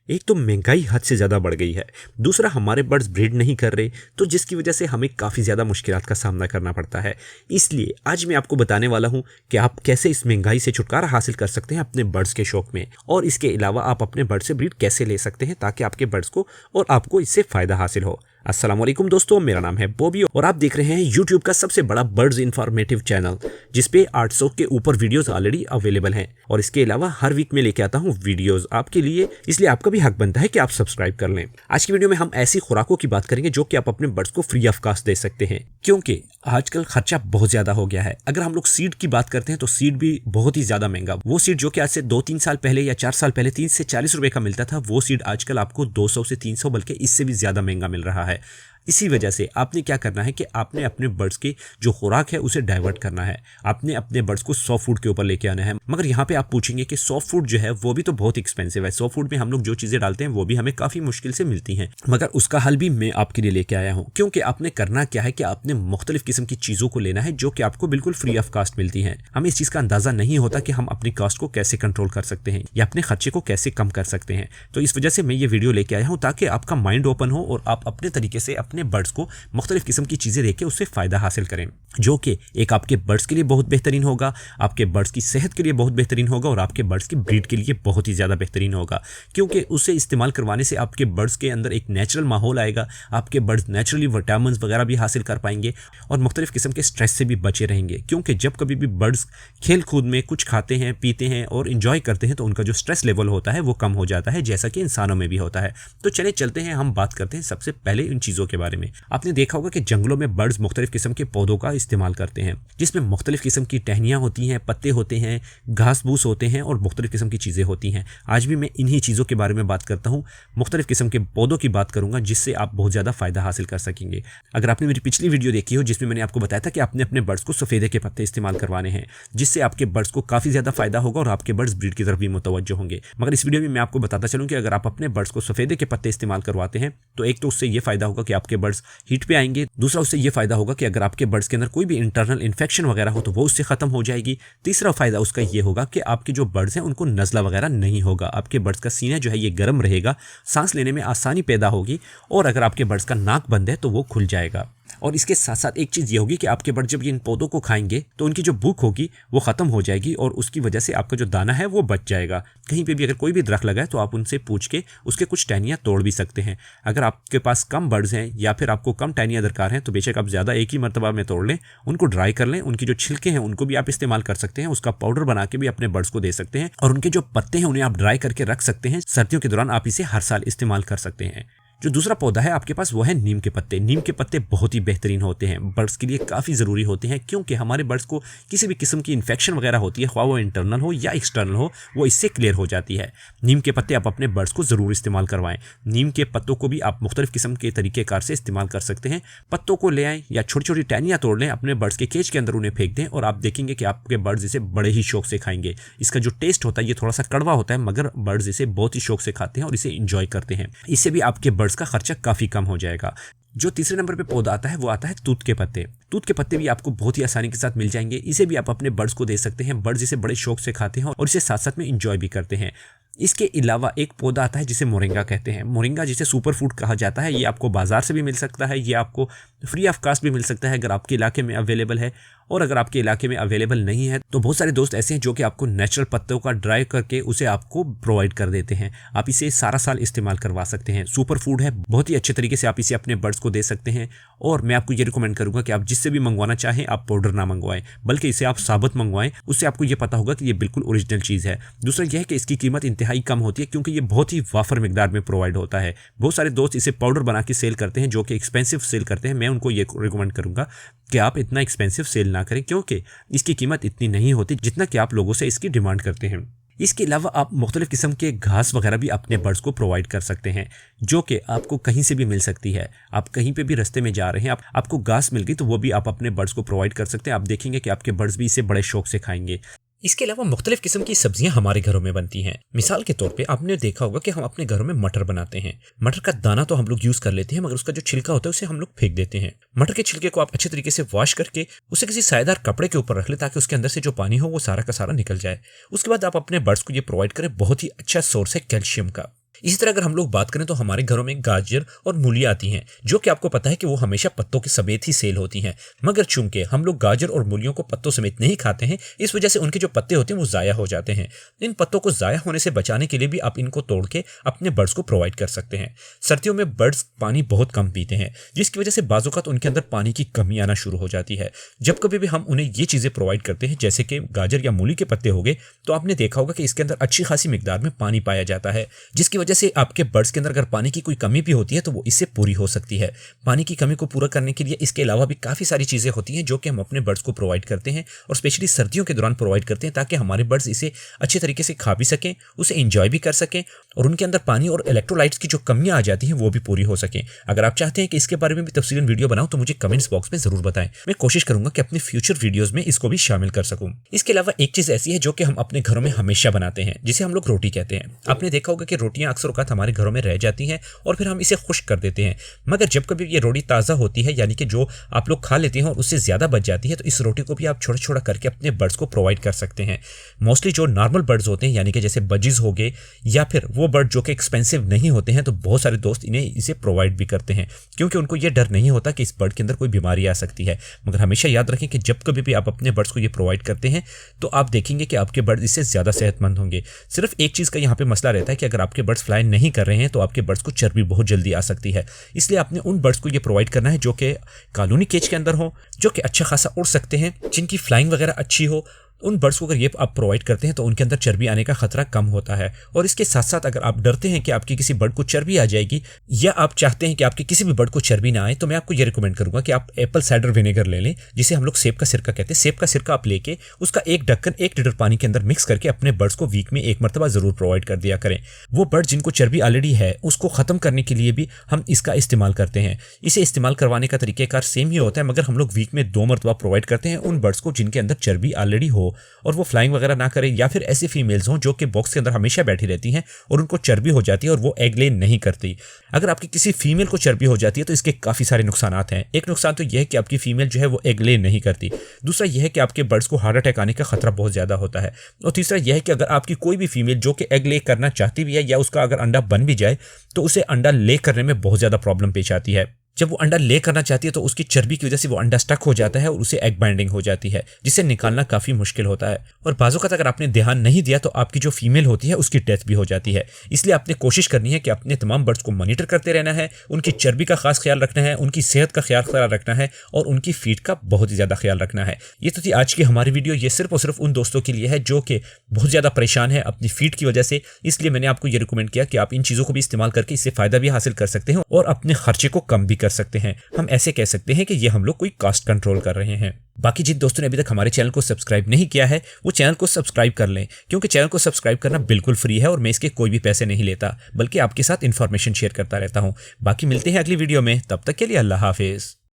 एक तो महंगाई हद से ज़्यादा बढ़ गई है, दूसरा हमारे बर्ड्स ब्रीड नहीं कर रहे, तो जिसकी वजह से हमें काफ़ी ज़्यादा मुश्किलात का सामना करना पड़ता है। इसलिए आज मैं आपको बताने वाला हूं कि आप कैसे इस महंगाई से छुटकारा हासिल कर सकते हैं अपने बर्ड्स के शौक में, और इसके अलावा आप अपने बर्ड से ब्रीड कैसे ले सकते हैं ताकि आपके बर्ड्स को और आपको इससे फ़ायदा हासिल हो। अस्सलाम वालेकुम दोस्तों, मेरा नाम है बॉबी और आप देख रहे हैं यूट्यूब का सबसे बड़ा बर्ड्स इंफॉर्मेटिव चैनल, जिसपे 800 के ऊपर वीडियोस ऑलरेडी अवेलेबल हैं। और इसके अलावा हर वीक में लेके आता हूँ वीडियोस आपके लिए, इसलिए आपका भी हक बनता है कि आप सब्सक्राइब कर लें। आज की वीडियो में हम ऐसी खुराकों की बात करेंगे जो कि आप अपने बर्ड्स को फ्री ऑफ कॉस्ट दे सकते हैं, क्योंकि आजकल खर्चा बहुत ज्यादा हो गया है। अगर हम लोग सीड की बात करते हैं तो सीड भी बहुत ही ज्यादा महंगा, वो सीड जो कि आज से 2-3 साल पहले या 4 साल पहले 30 से 40 रुपए का मिलता था, वो सीड आजकल आपको 200 से 300 बल्कि इससे भी ज्यादा महंगा मिल रहा है। इसी वजह से आपने क्या करना है कि आपने अपने बर्ड्स की जो खुराक है उसे डाइवर्ट करना है। आपने अपने बर्ड्स को सॉफ्ट फूड के ऊपर लेके आना है। मगर यहाँ पे आप पूछेंगे कि सॉफ्ट फूड जो है वो भी तो बहुत एक्सपेंसिव है, सॉफ्ट फूड में हम लोग जो चीजें डालते हैं वो भी हमें काफी मुश्किल से मिलती हैं। मगर उसका हल भी मैं आपके लिए लेके आया हूँ, क्योंकि आपने करना क्या है कि आपने मुख्तलिफ किस्म की चीजों को लेना है जो कि आपको बिल्कुल फ्री ऑफ कॉस्ट मिलती है। हमें इस चीज का अंदाजा नहीं होता कि हम अपनी कॉस्ट को कैसे कंट्रोल कर सकते हैं या अपने खर्चे को कैसे कम कर सकते हैं। तो इस वजह से मैं ये वीडियो लेके आया हूँ ताकि आपका माइंड ओपन हो और आप अपने तरीके से अपने बर्ड्स को मुख्तलिफ किस्म की चीजें देके उससे फायदा हासिल करें, जो कि एक आपके बर्ड्स के लिए बहुत बेहतरीन होगा, आपके बर्ड्स की सेहत के लिए बहुत बेहतरीन होगा और आपके बर्ड्स की ब्रीड के लिए बहुत ही ज्यादा बेहतरीन होगा। क्योंकि उसे इस्तेमाल करवाने से आपके बर्ड्स के अंदर एक नेचुरल माहौल आएगा, आपके बर्ड्स नेचुरली विटामिन्स वगैरह भी हासिल कर पाएंगे और मुख्तलिफ किस्म के स्ट्रेस से भी बचे रहेंगे। क्योंकि जब कभी भी बर्ड्स खेल कूद में कुछ खाते हैं, पीते हैं और इंजॉय करते हैं तो उनका जो स्ट्रेस लेवल होता है वो कम हो जाता है, जैसा कि इंसानों में भी होता है। तो चले चलते हैं, हम बात करते हैं सबसे पहले इन चीज़ों के बारे में। आपने देखा होगा कि जंगलों में बर्ड्स मुख्तलिफ किस्म के पौधों का इस्तेमाल करते हैं, जिसमें मुख्तलिफ किस्म की टहनियाँ होती हैं, पत्ते होते हैं, घास फूस होते हैं और मुख्तलिफ किस्म की चीज़ें होती हैं। आज भी मैं इन्हीं चीज़ों के बारे में बात करता हूँ, मुख्तलिफ किस्म के पौधों की बात करूँगा जिससे आप बहुत ज़्यादा फ़ायदा हासिल कर सकेंगे। अगर आपने मेरी पिछली वीडियो देखी हो जिसमें मैंने आपको बताया था कि आपने अपने बर्ड्स को सफ़ेदे के पत्ते इस्तेमाल करवाने हैं, जिससे आपके बर्ड्स को काफ़ी ज़्यादा फ़ायदा होगा और आपके बर्ड्स ब्रीड की तरफ भी मुतवज्जो होंगे। मगर इस वीडियो में मैं आपको बताता चलूँ कि अगर आप अपने बर्ड्स को सफ़ेदे के पत्ते इस्तेमाल करवाते हैं तो एक तो उससे ये फ़ायदा होगा कि आपके बर्ड्स हीट पे आएंगे, दूसरा उससे ये फ़ायदा होगा कि अगर आपके बर्ड्स के अंदर कोई भी इंटरनल इन्फेक्शन वगैरह हो तो वो उससे ख़त्म हो जाएगी। तीसरा फ़ायदा उसका ये होगा कि आपके जो बर्ड्स हैं उनको नज़ला वगैरह नहीं होगा, आपके बर्ड्स का सीना जो है ये गर्म रहेगा, सांस लेने में आसानी पैदा होगी और अगर आपके बर्ड्स का नाक बंद है तो वो खुल जाएगा। और इसके साथ साथ एक चीज़ ये होगी कि आपके बर्ड जब इन पौधों को खाएंगे तो उनकी जो भूख होगी वो ख़त्म हो जाएगी और उसकी वजह से आपका जो दाना है वो बच जाएगा। कहीं पे भी अगर कोई भी दरख्त लगा है तो आप उनसे पूछ के उसके कुछ टहनियाँ तोड़ भी सकते हैं। अगर आपके पास कम बर्ड्स हैं या फिर आपको कम टहनियाँ दरकार हैं तो बेशक आप ज़्यादा एक ही मरतबा में तोड़ लें, उनको ड्राई कर लें, उनकी जो छिलके हैं उनको भी आप इस्तेमाल कर सकते हैं, उसका पाउडर बना के भी अपने बर्ड्स को दे सकते हैं और उनके जो पत्ते हैं उन्हें आप ड्राई करके रख सकते हैं। सर्दियों के दौरान आप इसे हर साल इस्तेमाल कर सकते हैं। जो दूसरा पौधा है आपके पास वो है नीम के पत्ते। नीम के पत्ते बहुत ही बेहतरीन होते हैं, बर्ड्स के लिए काफ़ी ज़रूरी होते हैं, क्योंकि हमारे बर्ड्स को किसी भी किस्म की इन्फेक्शन वगैरह होती है, ख्वाह वो इंटरनल हो या एक्सटर्नल हो, वो इससे क्लियर हो जाती है। नीम के पत्ते आप अपने बर्ड्स को ज़रूर इस्तेमाल करवाएं। नीम के पत्तों को भी आप मुख्तलिफ किस्म के तरीक़ेकार से इस्तेमाल कर सकते हैं। पत्तों को ले आएँ या छोटी छोटी टहनियाँ तोड़ लें, अपने बर्ड्स के केज के अंदर उन्हें फेंक दें और आप देखेंगे कि आपके बर्ड्स इसे बड़े ही शौक से खाएंगे। इसका जो टेस्ट होता है ये थोड़ा सा कड़वा होता है, मगर बर्ड्स इसे बहुत ही शौक से खाते हैं और इसे इंजॉय करते हैं। इससे भी आपके बर्ड्स का खर्चा काफ़ी कम हो जाएगा। जो तीसरे नंबर पे पौधा आता है वो आता है तूत के पत्ते। तूत के पत्ते भी आपको बहुत ही आसानी के साथ मिल जाएंगे, इसे भी आप अपने बर्ड्स को दे सकते हैं। बर्ड्स इसे बड़े शौक से खाते हैं और इसे साथ साथ में इंजॉय भी करते हैं। इसके अलावा एक पौधा आता है जिसे मोरिंगा कहते हैं। मोरिंगा जिसे सुपर फूड कहा जाता है, ये आपको बाजार से भी मिल सकता है, ये आपको फ्री ऑफ कास्ट भी मिल सकता है अगर आपके इलाके में अवेलेबल है। और अगर आपके इलाके में अवेलेबल नहीं है तो बहुत सारे दोस्त ऐसे हैं जो कि आपको नेचुरल पत्तों का ड्राई करके उसे आपको प्रोवाइड कर देते हैं। आप इसे सारा साल इस्तेमाल करवा सकते हैं। सुपर फूड है, बहुत ही अच्छे तरीके से आप इसे अपने बर्ड्स को दे सकते हैं। और मैं आपको ये रिकमेंड करूंगा कि आप जिससे भी मंगवाना चाहें आप पाउडर ना मंगवाएं, बल्कि इसे आप साबुत मंगवाएं, उससे आपको ये पता होगा कि ये बिल्कुल ओरिजिनल चीज़ है। दूसरा यह है कि इसकी कीमत इंतहाई कम होती है, क्योंकि ये बहुत ही वाफर मिकदार में प्रोवाइड होता है। बहुत सारे दोस्त इसे पाउडर बना के सेल करते हैं जो कि एक्सपेंसिव सेल करते हैं। मैं उनको ये रिकमेंड करूंगा कि आप इतना एक्सपेंसिव सेल ना करें, क्योंकि इसकी कीमत इतनी नहीं होती जितना कि आप लोगों से इसकी डिमांड करते हैं। इसके अलावा आप मुख्तलिफ किस्म के घास वगैरह भी अपने बर्ड्स को प्रोवाइड कर सकते हैं, जो कि आपको कहीं से भी मिल सकती है। आप कहीं पे भी रास्ते में जा रहे हैं, आपको घास मिल गई तो वो भी आप अपने बर्ड्स को प्रोवाइड कर सकते हैं। आप देखेंगे कि आपके बर्ड्स भी इसे बड़े शौक से खाएंगे। इसके अलावा मुख्तलिफ किस्म की सब्जियां हमारे घरों में बनती हैं। मिसाल के तौर पे आपने देखा होगा कि हम अपने घरों में मटर बनाते हैं। मटर का दाना तो हम लोग यूज कर लेते हैं, मगर उसका जो छिलका होता है उसे हम लोग फेंक देते हैं। मटर के छिलके को आप अच्छे तरीके से वॉश करके उसे किसी सायेदार कपड़े के ऊपर रख ले, ताकि उसके अंदर से जो पानी हो वो सारा का सारा निकल जाए। उसके बाद आप अपने बर्ड्स को ये प्रोवाइड करें। बहुत ही अच्छा सोर्स है कैल्शियम का। इसी तरह अगर हम लोग बात करें तो हमारे घरों में गाजर और मूली आती हैं, जो कि आपको पता है कि वो हमेशा पत्तों के समेत ही सेल होती हैं। मगर चूंकि हम लोग गाजर और मूलियों को पत्तों समेत नहीं खाते हैं, इस वजह से उनके जो पत्ते होते हैं वो ज़ाया हो जाते हैं। इन पत्तों को ज़ाया होने से बचाने के लिए भी आप इनको तोड़ के अपने बर्ड्स को प्रोवाइड कर सकते हैं। सर्दियों में बर्ड्स पानी बहुत कम पीते हैं, जिसकी वजह से बाज़-औक़ात उनके अंदर पानी की कमी आना शुरू हो जाती है। जब कभी भी हम उन्हें ये चीज़ें प्रोवाइड करते हैं, जैसे कि गाजर या मूली के पत्ते हो गए, तो आपने देखा होगा कि इसके अंदर अच्छी खासी मिकदार में पानी पाया जाता है, जिसकी वजह से आपके बर्ड्स के अंदर अगर पानी की कोई कमी भी होती है तो वो इससे पूरी हो सकती है। पानी की कमी को पूरा करने के लिए इसके अलावा भी काफ़ी सारी चीज़ें होती हैं जो कि हम अपने बर्ड्स को प्रोवाइड करते हैं, और स्पेशली सर्दियों के दौरान प्रोवाइड करते हैं, ताकि हमारे बर्ड्स इसे अच्छे तरीके से खा भी सकें, उसे एंजॉय भी कर सकें, और उनके अंदर पानी और इलेक्ट्रोलाइट्स की जो कमियां आ जाती हैं वो भी पूरी हो सकें। अगर आप चाहते हैं कि इसके बारे में भी तफसीलन वीडियो बनाऊं तो मुझे कमेंट्स बॉक्स में जरूर बताएं। मैं कोशिश करूंगा कि अपने फ्यूचर वीडियोस में इसको भी शामिल कर सकूं। इसके अलावा एक चीज़ ऐसी है जो कि हम अपने घरों में हमेशा बनाते हैं, जिसे हम लोग रोटी कहते हैं। आपने देखा होगा कि रोटियां अक्सर औक़ात हमारे घरों में रह जाती हैं और फिर हम इसे खुश्क कर देते हैं, मगर जब कभी ये रोटी ताज़ा होती है, यानी कि जो आप लोग खा लेते हैं और उससे ज़्यादा बच जाती है, तो इस रोटी को भी आप छोटा छोटा करके अपने बर्ड्स को प्रोवाइड कर सकते हैं। मोस्टली जो नॉर्मल बर्ड्स होते हैं, यानी कि जैसे बजीज हो गए या फिर वो बर्ड जो कि एक्सपेंसिव नहीं होते हैं, तो बहुत सारे दोस्त इन्हें इसे प्रोवाइड भी करते हैं, क्योंकि उनको ये डर नहीं होता कि इस बर्ड के अंदर कोई बीमारी आ सकती है। मगर हमेशा याद रखें कि जब कभी भी आप अपने बर्ड्स को ये प्रोवाइड करते हैं तो आप देखेंगे कि आपके बर्ड इससे ज़्यादा सेहतमंद होंगे। सिर्फ एक चीज़ का यहाँ पे मसला रहता है कि अगर आपके बर्ड्स फ्लाई नहीं कर रहे हैं तो आपके बर्ड्स को चर्बी बहुत जल्दी आ सकती है। इसलिए आपने उन बर्ड्स को ये प्रोवाइड करना है जो कि कॉलोनी केज के अंदर हो, जो कि अच्छा खासा उड़ सकते हैं, जिनकी फ्लाइंग वगैरह अच्छी हो। उन बर्ड्स को अगर ये आप प्रोवाइड करते हैं तो उनके अंदर चर्बी आने का खतरा कम होता है। और इसके साथ साथ अगर आप डरते हैं कि आपकी किसी बर्ड को चर्बी आ जाएगी, या आप चाहते हैं कि आपके किसी भी बर्ड को चर्बी ना आए, तो मैं आपको ये रिकमेंड करूंगा कि आप एप्पल साइडर विनेगर ले लें, जिसे हम लोग सेब का सिरका कहते हैं। सेब का सिरका आप लेके उसका एक ढक्कन 1 लीटर पानी के अंदर मिक्स करके अपने बर्ड्स को वीक में 1 मरतबा जरूर प्रोवाइड कर दिया करें। वो बर्ड जिनको चर्बी ऑलरेडी है उसको खत्म करने के लिए भी हम इसका इस्तेमाल करते हैं। इसे इस्तेमाल करवाने का तरीकेकार सेम ही होता है, मगर हम लोग वीक में 2 मरतबा प्रोवाइड करते हैं उन बर्ड्स को जिनके अंदर चर्बी ऑलरेडी हो, और वो फ्लाइंग वगैरह ना करें, या फिर ऐसी फीमेल्स हों जो कि बॉक्स के अंदर हमेशा बैठी रहती हैं और उनको चर्बी हो जाती है और वो एग ले नहीं करती। अगर आपकी किसी फीमेल को चर्बी हो जाती है तो इसके काफ़ी सारे नुकसानात हैं। एक नुकसान तो यह है कि आपकी फीमेल जो है वो एग ले नहीं करती। दूसरा यह है कि आपके बर्ड्स को हार्ट अटैक आने का खतरा बहुत ज़्यादा होता है। और तीसरा यह है कि अगर आपकी कोई भी फीमेल जो कि एग ले करना चाहती भी है, या उसका अगर अंडा बन भी जाए, तो उसे अंडा ले करने में बहुत ज़्यादा प्रॉब्लम पेश आती है। जब वो अंडा ले करना चाहती है तो उसकी चर्बी की वजह से वो अंडा स्टक हो जाता है और उसे एग बाइंडिंग हो जाती है, जिसे निकालना काफ़ी मुश्किल होता है। और बाज़ औक़ात अगर आपने ध्यान नहीं दिया तो आपकी जो फीमेल होती है उसकी डेथ भी हो जाती है। इसलिए आपने कोशिश करनी है कि अपने तमाम बर्ड्स को मॉनिटर करते रहना है, उनकी चर्बी का खास ख्याल रखना है, उनकी सेहत का ख्याल रखना है, और उनकी फीड का बहुत ही ज़्यादा ख्याल रखना है। ये तो थी आज की हमारी वीडियो। ये सिर्फ और सिर्फ उन दोस्तों के लिए है जो कि बहुत ज़्यादा परेशान है अपनी फीड की वजह से। इसलिए मैंने आपको ये रिकमेंड किया कि आप इन चीज़ों को भी इस्तेमाल करके इससे फ़ायदा भी हासिल कर सकते हैं और अपने खर्चे को कम भी कर सकते हैं। हम ऐसे कह सकते हैं कि ये हम लोग कोई कॉस्ट कंट्रोल कर रहे हैं। बाकी जिन दोस्तों ने अभी तक हमारे चैनल को सब्सक्राइब नहीं किया है वो चैनल को सब्सक्राइब कर लें, क्योंकि चैनल को सब्सक्राइब करना बिल्कुल फ्री है और मैं इसके कोई भी पैसे नहीं लेता, बल्कि आपके साथ इन्फॉर्मेशन शेयर करता रहता हूं। बाकी मिलते हैं अगली वीडियो में, तब तक के लिए अल्लाह हाफिज़।